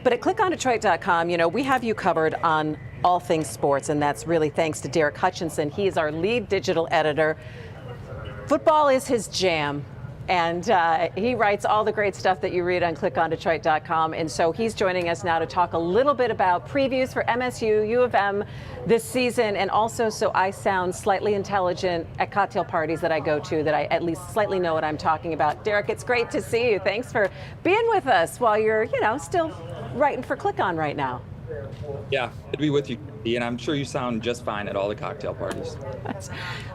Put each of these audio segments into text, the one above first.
But at clickondetroit.com, we have you covered on all things sports, and that's really thanks to Derick Hutchinson. He is our lead digital editor. Football is his jam. And he writes all the great stuff that you read on clickondetroit.com. And so he's joining us now to talk a little bit about previews for MSU, U of M this season, and also so I sound slightly intelligent at cocktail parties that I go to, that I at least slightly know what I'm talking about. Derick, it's great to see you. Thanks for being with us while you're, still writing for Click On right now. Yeah, good to be with you, and I'm sure you sound just fine at all the cocktail parties.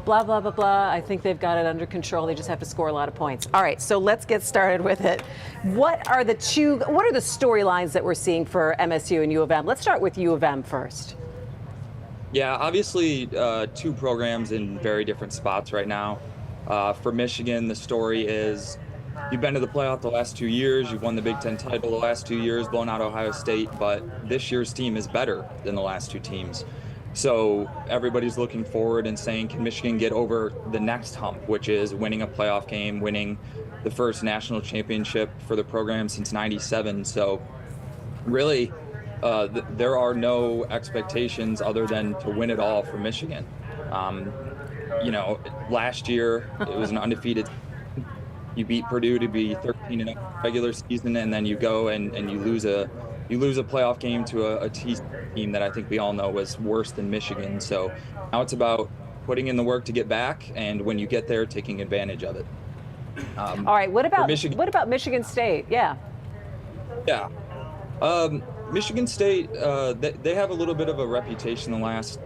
Blah, blah, blah, blah. I think they've got it under control. They just have to score a lot of points. All right, so let's get started with it. What are the storylines that we're seeing for MSU and U of M? Let's start with U of M first. Yeah, obviously two programs in very different spots right now. For Michigan, the story is you've been to the playoff the last 2 years. You've won the Big Ten title the last 2 years, blown out Ohio State. But this year's team is better than the last two teams. So everybody's looking forward and saying, can Michigan get over the next hump, which is winning a playoff game, winning the first national championship for the program since '97. So really, there are no expectations other than to win it all for Michigan. Last year it was an undefeated. You beat Purdue to be 13-0 regular season, and then you go and you lose a playoff game to a team that I think we all know was worse than Michigan. So now it's about putting in the work to get back, and when you get there, taking advantage of it. All right. What about Michigan State? Yeah. Yeah. Michigan State, they have a little bit of a reputation the last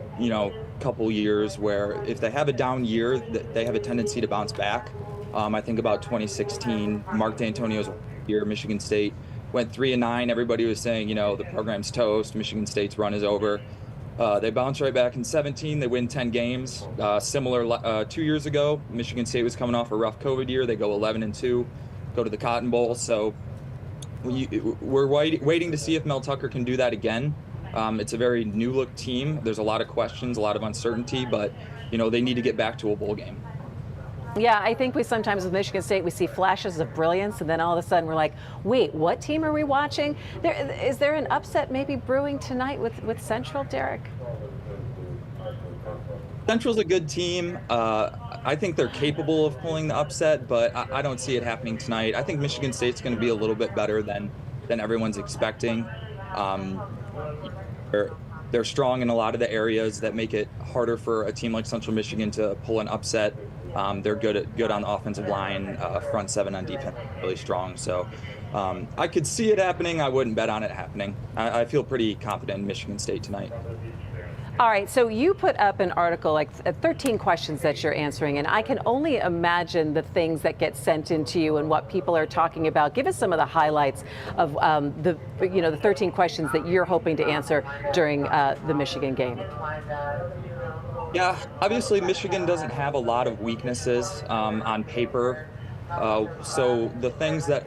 couple years where if they have a down year, they have a tendency to bounce back. I think about 2016, Mark D'Antonio's year, Michigan State went 3-9. Everybody was saying, the program's toast. Michigan State's run is over. They bounced right back in 17. They win 10 games. Similar 2 years ago, Michigan State was coming off a rough COVID year. They go 11-2, go to the Cotton Bowl. So we're waiting to see if Mel Tucker can do that again. It's a very new look team. There's a lot of questions, a lot of uncertainty, but they need to get back to a bowl game. Yeah, I think we sometimes with Michigan State, we see flashes of brilliance, and then all of a sudden we're like, wait, what team are we watching? Is there an upset maybe brewing tonight with Central, Derick? Central's a good team. I think they're capable of pulling the upset, but I don't see it happening tonight. I think Michigan State's going to be a little bit better than everyone's expecting. They're strong in a lot of the areas that make it harder for a team like Central Michigan to pull an upset. They're good on the offensive line, front seven on defense, really strong. So I could see it happening. I wouldn't bet on it happening. I feel pretty confident in Michigan State tonight. All right, so you put up an article, like 13 questions that you're answering, and I can only imagine the things that get sent into you and what people are talking about. Give us some of the highlights of the 13 questions that you're hoping to answer during the Michigan game. Yeah, obviously Michigan doesn't have a lot of weaknesses on paper, so the things that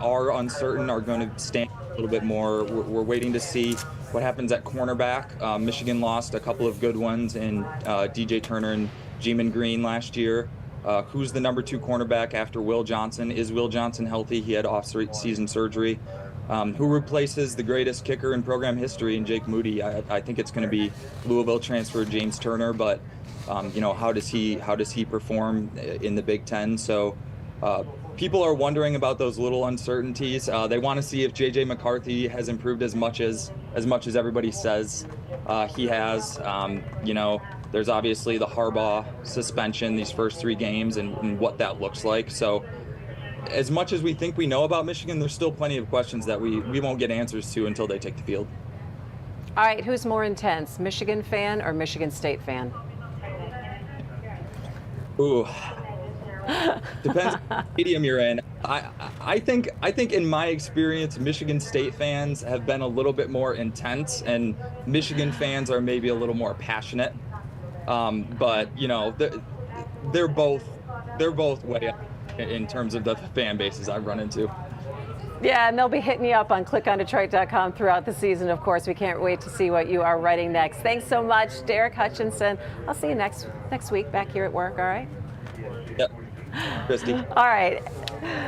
are uncertain are going to stand a little bit more. We're waiting to see what happens at cornerback. Michigan lost a couple of good ones in DJ Turner and Jeeman Green last year. Who's the number 2 cornerback after Will Johnson? Is Will Johnson healthy? He had off-season surgery. Who replaces the greatest kicker in program history in Jake Moody? I think it's going to be Louisville transfer James Turner, but how does he perform in the Big Ten? So people are wondering about those little uncertainties. They want to see if J.J. McCarthy has improved as much as everybody says he has. There's obviously the Harbaugh suspension these first 3 games and what that looks like. So as much as we think we know about Michigan, there's still plenty of questions that we won't get answers to until they take the field. All right, who's more intense, Michigan fan or Michigan State fan? Ooh. Depends what stadium you're in. I think in my experience, Michigan State fans have been a little bit more intense, and Michigan fans are maybe a little more passionate. But they're both way up in terms of the fan bases I've run into. Yeah, and they'll be hitting you up on clickondetroit.com throughout the season, of course. We can't wait to see what you are writing next. Thanks so much, Derick Hutchinson. I'll see you next week back here at work, all right? Yep. Christy. All right.